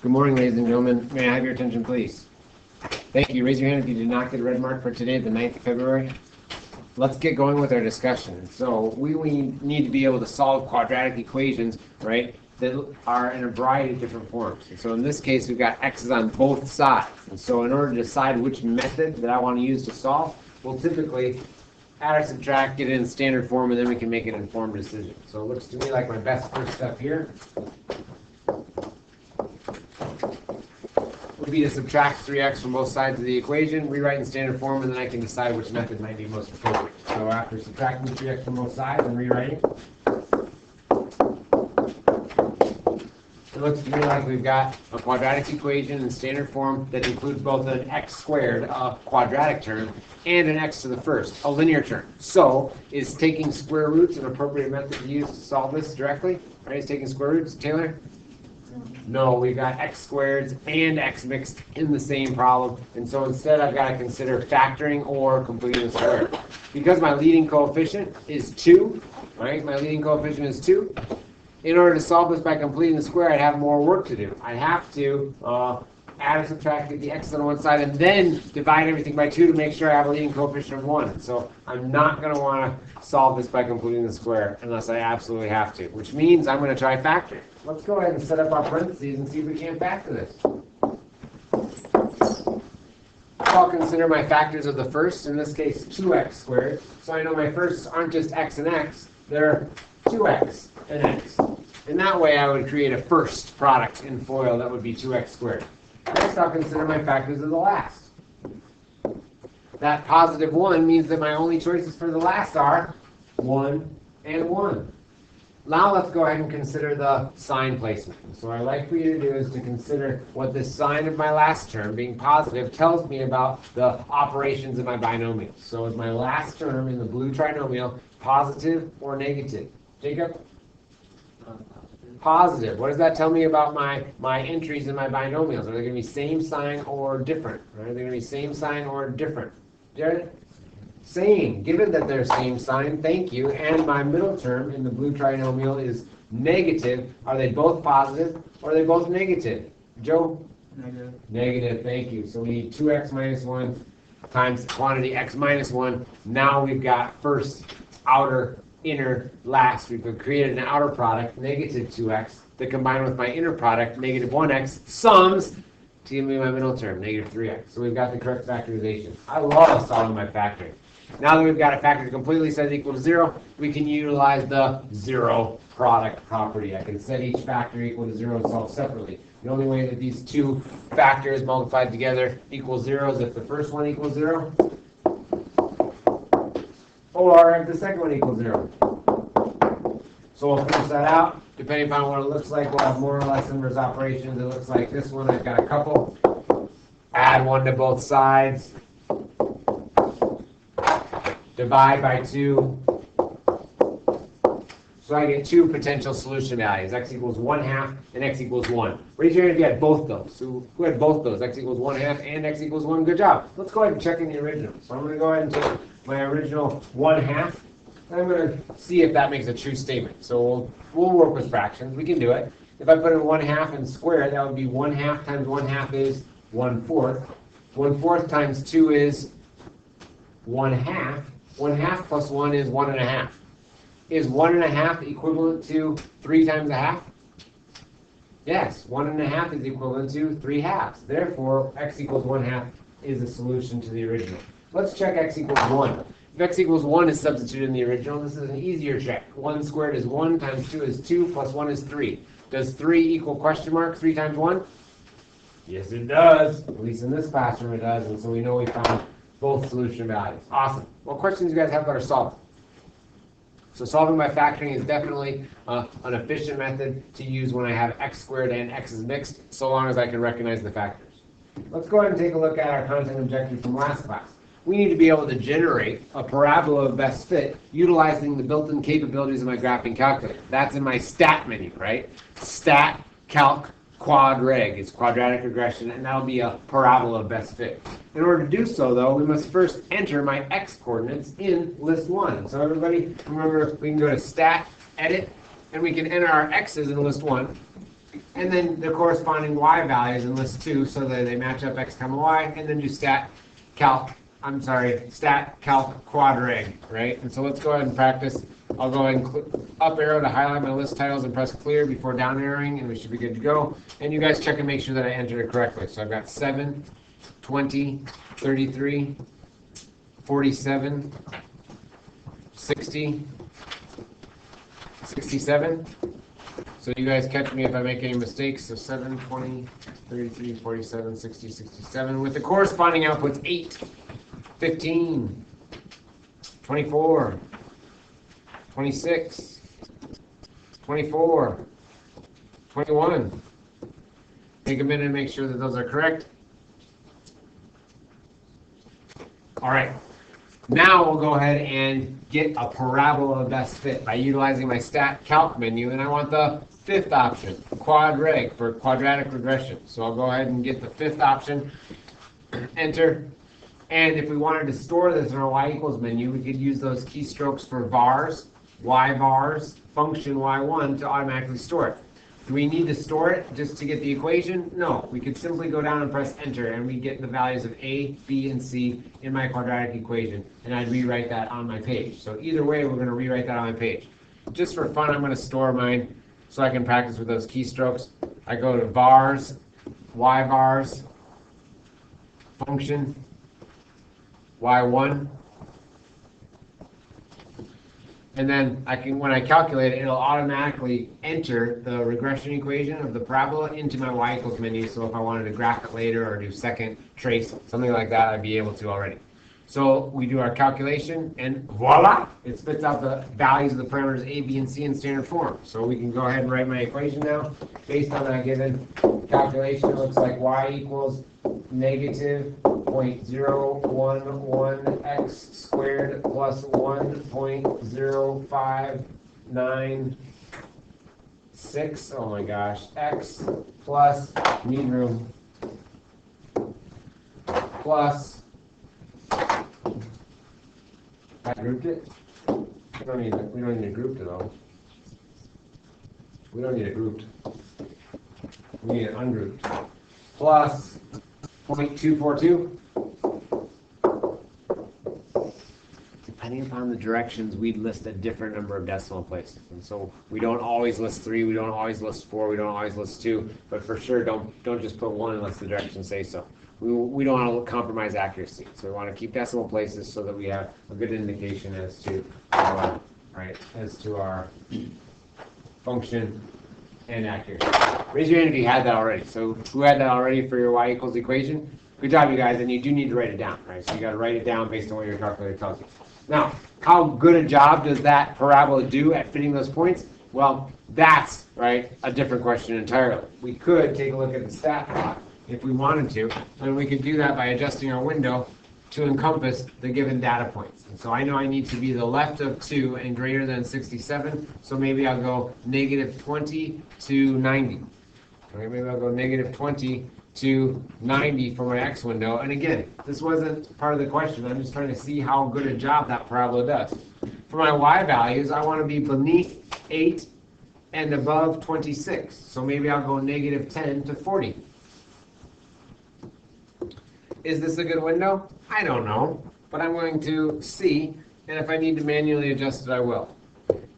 Good morning, ladies and gentlemen. May I have your attention, please? Thank you. Raise your hand if you did not get a red mark for today, the 9th of February. Let's get going with our discussion. So we need to be able to solve quadratic equations, right, that are in a variety of different forms. And so in this case, we've got x's on both sides. And so in order to decide which method that I want to use to solve, we'll typically add or subtract, get it in standard form, and then we can make an informed decision. So it looks to me like my best first step here would be to subtract 3x from both sides of the equation, rewrite in standard form, and then I can decide which method might be most appropriate. So after subtracting 3x from both sides and rewriting, it looks to me like we've got a quadratic equation in standard form that includes both an x squared, a quadratic term, and an x to the first, a linear term. So is taking square roots an appropriate method to use to solve this directly? Right? Is taking square roots, Taylor? No, we've got x squareds and x mixed in the same problem, and so instead I've got to consider factoring or completing the square. Because my leading coefficient is 2, right? My leading coefficient is 2. In order to solve this by completing the square, I'd have more work to do. I'd have to add or subtract, get the x on one side, and then divide everything by 2 to make sure I have a leading coefficient of 1. So I'm not going to want to solve this by completing the square unless I absolutely have to, which means I'm going to try factoring. Let's go ahead and set up our parentheses and see if we can't factor this. I'll consider my factors of the first, in this case 2x squared. So I know my firsts aren't just x and x, they're 2x and x. And that way I would create a first product in FOIL that would be 2x squared. Next I'll consider my factors of the last. That positive 1 means that my only choices for the last are 1 and 1. Now let's go ahead and consider the sign placement. So what I'd like for you to do is to consider what the sign of my last term, being positive, tells me about the operations of my binomial. So is my last term in the blue trinomial positive or negative? Jacob? Positive. What does that tell me about my entries in my binomials? Are they going to be same sign or different? Are they going to be same sign or different? Jared? Same. Given that they're same sign, thank you. And my middle term in the blue trinomial is negative. Are they both positive or are they both negative? Joe? Negative. Negative, thank you. So we need 2x minus 1 times quantity x minus 1. Now we've got first, outer, inner, last. We've created an outer product, negative 2x, that combined with my inner product, negative 1x, sums to give me my middle term, negative 3x. So we've got the correct factorization. I love solving my factoring. Now that we've got a factor completely set equal to 0, we can utilize the zero product property. I can set each factor equal to 0 and solve separately. The only way that these two factors multiplied together equal 0 is if the first one equals 0, or if the second one equals 0. So we'll finish that out. Depending upon what it looks like, we'll have more or less inverse operations. It looks like this one. I've got a couple. Add 1 to both sides. Divide by 2. So I get 2 potential solution values, x equals 1/2 and x equals 1. Raise your hand if you had both those. So who had both those, x equals 1/2 and x equals 1? Good job. Let's go ahead and check in the original. So I'm going to go ahead and take my original 1/2, and I'm going to see if that makes a true statement. So we'll work with fractions. We can do it. If I put in 1/2 and square, that would be 1/2 times 1/2 is 1/4. 1/4 times 2 is 1/2. 1/2 plus 1 is 1.5. Is 1.5 equivalent to 3 times a half? Yes, 1.5 is equivalent to 3 halves. Therefore, x equals 1/2 is a solution to the original. Let's check x equals 1. If x equals 1 is substituted in the original, this is an easier check. 1 squared is 1 times 2 is 2 plus 1 is 3. Does 3 equal question mark 3 times 1? Yes, it does. At least in this classroom it does, and so we know we found both solution values. Awesome. What questions do you guys have about our solving? So solving by factoring is definitely an efficient method to use when I have x squared and x is mixed, so long as I can recognize the factors. Let's go ahead and take a look at our content objective from last class. We need to be able to generate a parabola of best fit utilizing the built-in capabilities of my graphing calculator. That's in my stat menu, right? Stat, calc, quad reg is quadratic regression, and that'll be a parabola of best fit. In order to do so, though, we must first enter my x coordinates in list 1. So everybody, remember, we can go to stat, edit, and we can enter our x's in list 1. and then the corresponding y values in list 2 so that they match up x comma y, and then do stat calc quadratic, right? And so let's go ahead and practice. I'll go ahead and up arrow to highlight my list titles and press clear before down arrowing, and we should be good to go. And you guys check and make sure that I entered it correctly. So I've got 7, 20, 33, 47, 60, 67. So you guys catch me if I make any mistakes. So 7, 20, 33, 47, 60, 67. With the corresponding outputs 8, 15, 24, 26, 24, 21. Take a minute and make sure that those are correct. All right. Now we'll go ahead and get a parabola best fit by utilizing my stat calc menu, and I want the 5th option, quadratic, for quadratic regression. So I'll go ahead and get the 5th option, enter. And if we wanted to store this in our y equals menu, we could use those keystrokes for vars, y vars, function y1 to automatically store it. Do we need to store it just to get the equation? No, we could simply go down and press enter, and we get the values of a, b, and c in my quadratic equation, and I'd rewrite that on my page. So either way, we're going to rewrite that on my page. Just for fun, I'm going to store mine so I can practice with those keystrokes. I go to vars, y vars, function y1, and then I can, when I calculate it, it'll automatically enter the regression equation of the parabola into my y equals menu. So if I wanted to graph it later or do second trace, something like that, I'd be able to already. So we do our calculation, and voila, it spits out the values of the parameters a, b, and c in standard form. So we can go ahead and write my equation now. Based on that given calculation, it looks like y equals negative 0.011x squared plus 1.0596, oh my gosh, x plus, need room, plus, I grouped it? We don't need a grouped at all. We don't need it grouped. We need it ungrouped. Plus 0.242. Depending upon the directions, we'd list a different number of decimal places. And so we don't always list 3, we don't always list 4, we don't always list 2, but for sure don't just put 1 unless the directions say so. We don't want to compromise accuracy. So we want to keep decimal places so that we have a good indication as to our, function and accuracy. Raise your hand if you had that already. So who had that already for your y equals equation? Good job, you guys, and you do need to write it down, right? So you got to write it down based on what your calculator tells you. Now, how good a job does that parabola do at fitting those points? Well, that's, right, a different question entirely. We could take a look at the stat plot if we wanted to, and we could do that by adjusting our window to encompass the given data points. And so I know I need to be the left of 2 and greater than 67, so maybe I'll go negative 20 to 90. Okay, maybe I'll go negative 20 to 90 for my X window. And again, this wasn't part of the question. I'm just trying to see how good a job that parabola does. For my Y values, I want to be beneath 8 and above 26. So maybe I'll go negative 10 to 40. Is this a good window? I don't know, but I'm going to see, and if I need to manually adjust it, I will.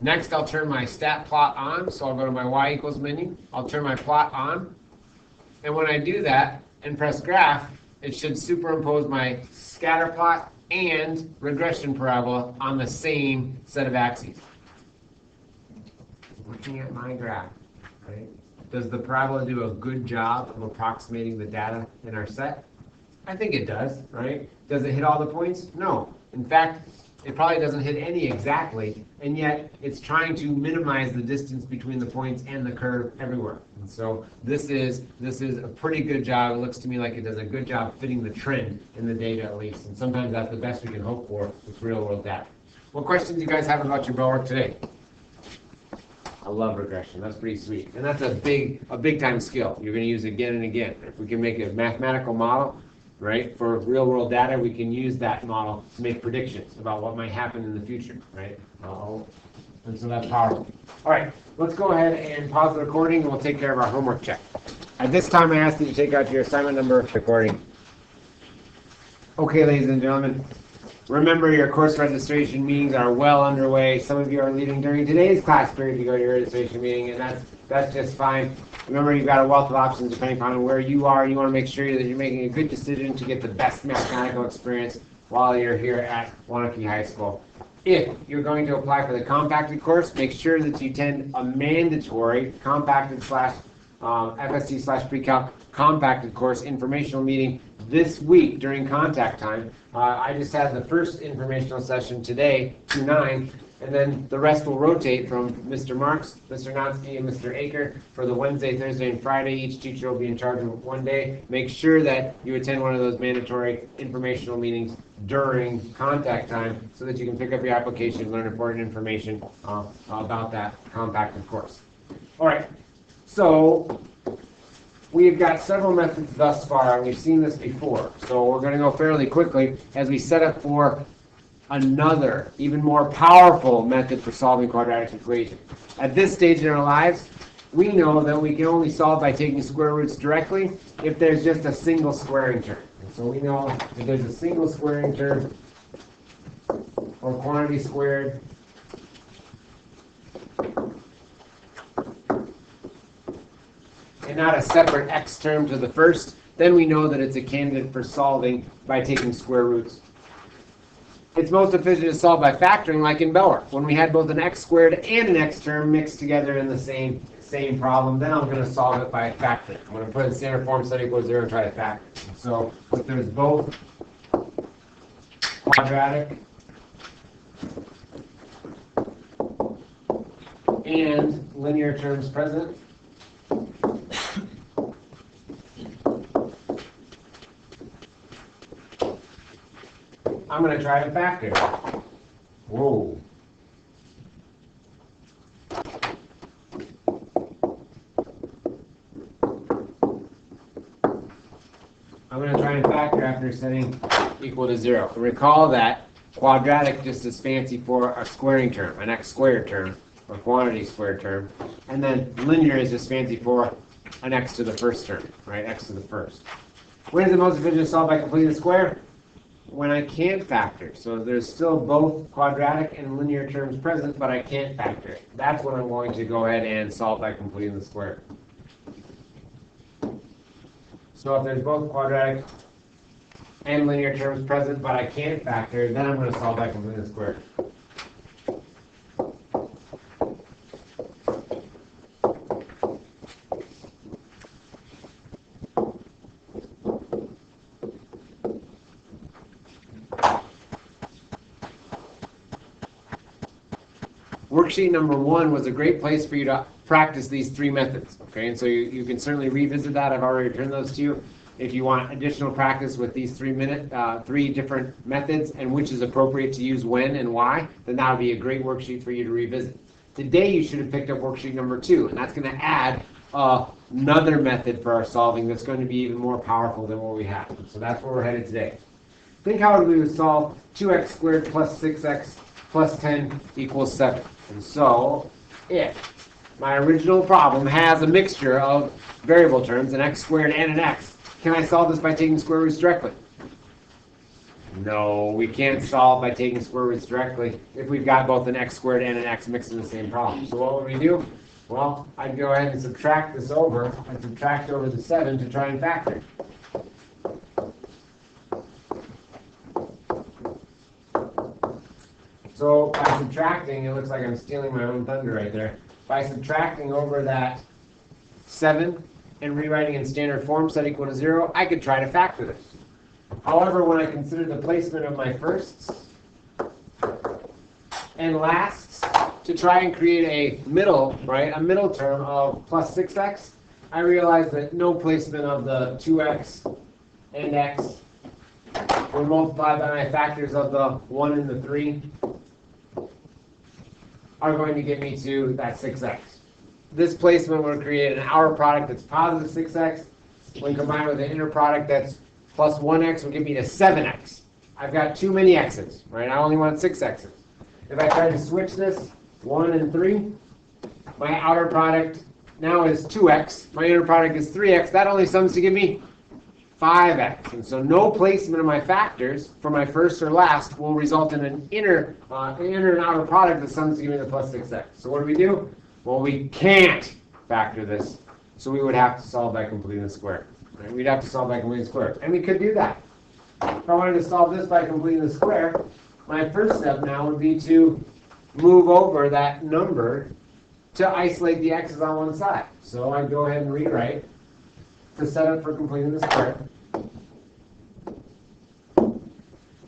Next, I'll turn my stat plot on, so I'll go to my y equals menu. I'll turn my plot on, and when I do that and press graph, it should superimpose my scatter plot and regression parabola on the same set of axes. Looking at my graph, right? Does the parabola do a good job of approximating the data in our set? I think it does, right? Does it hit all the points? No. In fact, it probably doesn't hit any exactly, and yet it's trying to minimize the distance between the points and the curve everywhere. And so this is a pretty good job. It looks to me like it does a good job fitting the trend in the data at least, and sometimes that's the best we can hope for with real-world data. What questions do you guys have about your Bellwork today? I love regression. That's pretty sweet, and that's a big time skill. You're going to use it again and again. If we can make a mathematical model, right, for real world data, we can use that model to make predictions about what might happen in the future, right? And so that's powerful. All right, let's go ahead and pause the recording and we'll take care of our homework check. At this time, I ask that you take out your assignment number recording. Okay, ladies and gentlemen, remember your course registration meetings are well underway. Some of you are leaving during today's class period to go to your registration meeting, and that's just fine. Remember, you've got a wealth of options depending upon where you are. You want to make sure that you're making a good decision to get the best mathematical experience while you're here at Wanakee High School. If you're going to apply for the compacted course, make sure that you attend a mandatory compacted FSC pre-calc compacted course informational meeting this week during contact time. I just had the first informational session today, 2-9, and then the rest will rotate from Mr. Marks, Mr. Notsky, and Mr. Aker for the Wednesday, Thursday, and Friday. Each teacher will be in charge of one day. Make sure that you attend one of those mandatory informational meetings during contact time so that you can pick up your application, learn important information about that compacted course. All right, so we've got several methods thus far, and we've seen this before. So we're going to go fairly quickly as we set up for another, even more powerful method for solving quadratic equations. At this stage in our lives, we know that we can only solve by taking square roots directly if there's just a single squaring term. And so we know if there's a single squaring term, or quantity squared, and not a separate x term to the first, then we know that it's a candidate for solving by taking square roots. It's most efficient to solve by factoring, like in Bellwork, when we had both an x squared and an x term mixed together in the same problem. Then I'm going to solve it by factoring. I'm going to put in standard form set equals 0 and try to factor. So if there's both quadratic and linear terms present, I'm going to try to factor. Whoa. I'm going to try and factor after setting equal to 0. Recall that quadratic just is fancy for a squaring term, an x squared term, or quantity squared term. And then linear is just fancy for an x to the first term, right? X to the first. When is it most efficient to solve by completing the square? When I can't factor. So there's still both quadratic and linear terms present, but I can't factor it. That's when I'm going to go ahead and solve by completing the square. So if there's both quadratic and linear terms present, but I can't factor, then I'm going to solve by completing the square. Worksheet number 1 was a great place for you to practice these 3 methods. Okay, and so you can certainly revisit that. I've already returned those to you. If you want additional practice with these 3 different methods and which is appropriate to use when and why, then that would be a great worksheet for you to revisit. Today you should have picked up worksheet number 2, and that's going to add another method for our solving that's going to be even more powerful than what we have. So that's where we're headed today. Think how we would solve 2x squared plus 6x plus 10 equals 7. And so, if my original problem has a mixture of variable terms, an x squared and an x, can I solve this by taking square roots directly? No, we can't solve by taking square roots directly if we've got both an x squared and an x mixed in the same problem. So what would we do? Well, I'd go ahead and subtract this over, and subtract over the 7 to try and factor. So by subtracting, it looks like I'm stealing my own thunder right there. By subtracting over that 7 and rewriting in standard form set equal to 0, I could try to factor this. However, when I consider the placement of my firsts and lasts to try and create a middle, right, a middle term of plus 6x, I realize that no placement of the 2x and x when multiplied by my factors of the 1 and the 3 are going to get me to that 6x. This placement will create an outer product that's positive 6x. When combined with an inner product that's plus 1x will give me to 7x. I've got too many x's, right? I only want 6 x's. If I try to switch this, 1 and 3, My outer product now is 2x. My inner product is 3x. That only sums to give me 5x. And so no placement of my factors for my first or last will result in an inner and outer product that sums to give me the plus 6x. So what do? Well, we can't factor this. So we would have to solve by completing the square. Right? We'd have to solve by completing the square. And we could do that. If I wanted to solve this by completing the square, my first step now would be to move over that number to isolate the x's on one side. So I go ahead and rewrite to set up for completing the square.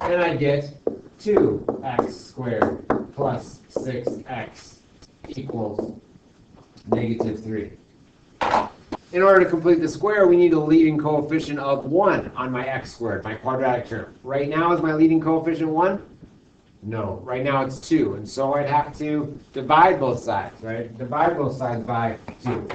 And I get 2x squared plus 6x equals negative 3. In order to complete the square, we need a leading coefficient of 1 on my x squared, my quadratic term. Right now, is my leading coefficient 1? No. Right now, it's 2. And so I'd have to divide both sides, right? Divide both sides by 2.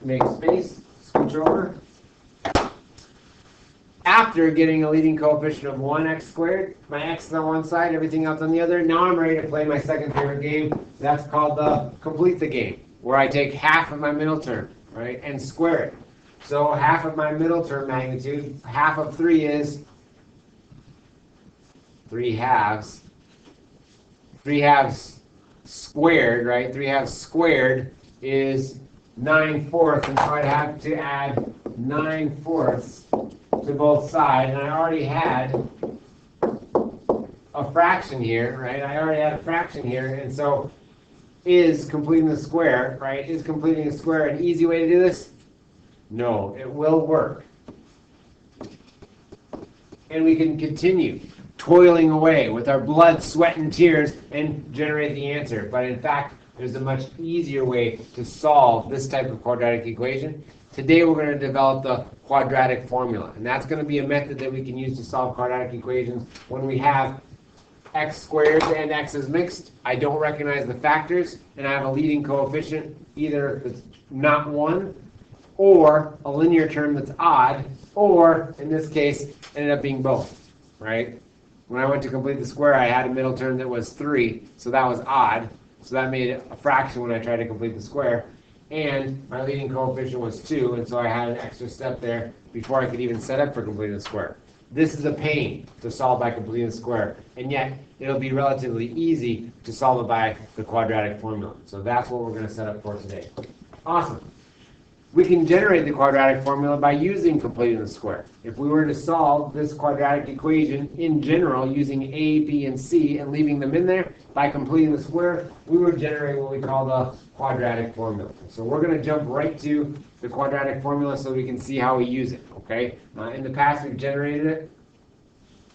Make space, scooch over. After getting a leading coefficient of 1x squared, my x is on one side, everything else on the other, now I'm ready to play my second favorite game. That's called the complete the game, where I take half of my middle term, right, and square it. So half of my middle term magnitude, half of 3 is 3 halves. 3 halves squared, right? 3 halves squared is 9/4, and so I'd have to add 9/4 to both sides, and I already had a fraction here, right? I already had a fraction here, and so is completing the square, right? Is completing the square an easy way to do this? No, it will work. And we can continue toiling away with our blood, sweat, and tears and generate the answer. But in fact, there's a much easier way to solve this type of quadratic equation. Today we're going to develop the quadratic formula, and that's going to be a method that we can use to solve quadratic equations when we have x squared and x's mixed. I don't recognize the factors, and I have a leading coefficient, either that's not 1, or a linear term that's odd, or, in this case, ended up being both, right? When I went to complete the square, I had a middle term that was 3, so that was odd. So that made it a fraction when I tried to complete the square. And my leading coefficient was 2, and so I had an extra step there before I could even set up for completing the square. This is a pain to solve by completing the square, and yet it'll be relatively easy to solve it by the quadratic formula. So that's what we're going to set up for today. Awesome. We can generate the quadratic formula by using completing the square. If we were to solve this quadratic equation in general using A, B, and C and leaving them in there by completing the square, we would generate what we call the quadratic formula. So we're going to jump right to the quadratic formula so we can see how we use it, okay? In the past, we've generated it,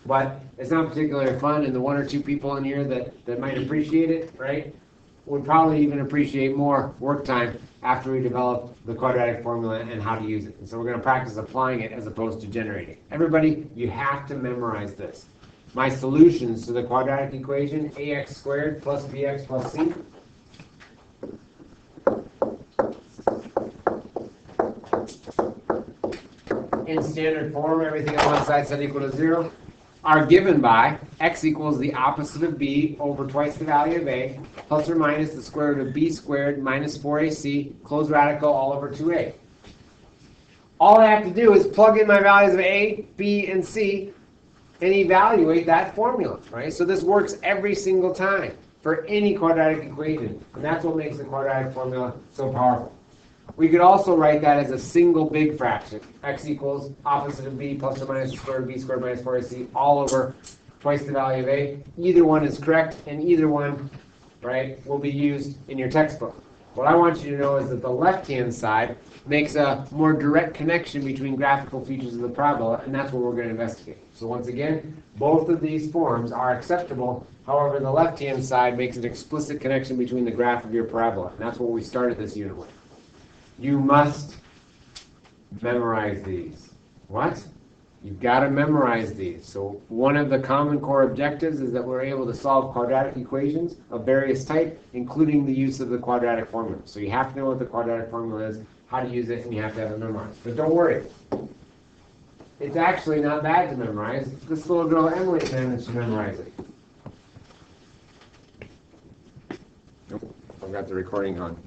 but it's not particularly fun, and the 1 or 2 people in here that might appreciate it, right, would probably even appreciate more work time after we develop the quadratic formula and how to use it. And so we're going to practice applying it as opposed to generating it. Everybody, you have to memorize this. My solutions to the quadratic equation, ax squared plus bx plus c. In standard form, everything on one side set equal to 0. Are given by x equals the opposite of b over twice the value of a, plus or minus the square root of b squared minus 4ac, closed radical all over 2a. All I have to do is plug in my values of a, b, and c and evaluate that formula, right? So this works every single time for any quadratic equation, and that's what makes the quadratic formula so powerful. We could also write that as a single big fraction. X equals opposite of b plus or minus the square root of b squared minus 4ac all over twice the value of a. Either one is correct, and either one, right, will be used in your textbook. What I want you to know is that the left-hand side makes a more direct connection between graphical features of the parabola, and that's what we're going to investigate. So once again, both of these forms are acceptable. However, the left-hand side makes an explicit connection between the graph of your parabola, and that's what we started this unit with. You must memorize these. What? You've got to memorize these. So one of the common core objectives is that we're able to solve quadratic equations of various types, including the use of the quadratic formula. So you have to know what the quadratic formula is how to use it, and you have to have it memorized. But don't worry. It's actually not bad to memorize. This little girl Emily managed to memorize it. Nope, I've got the recording on.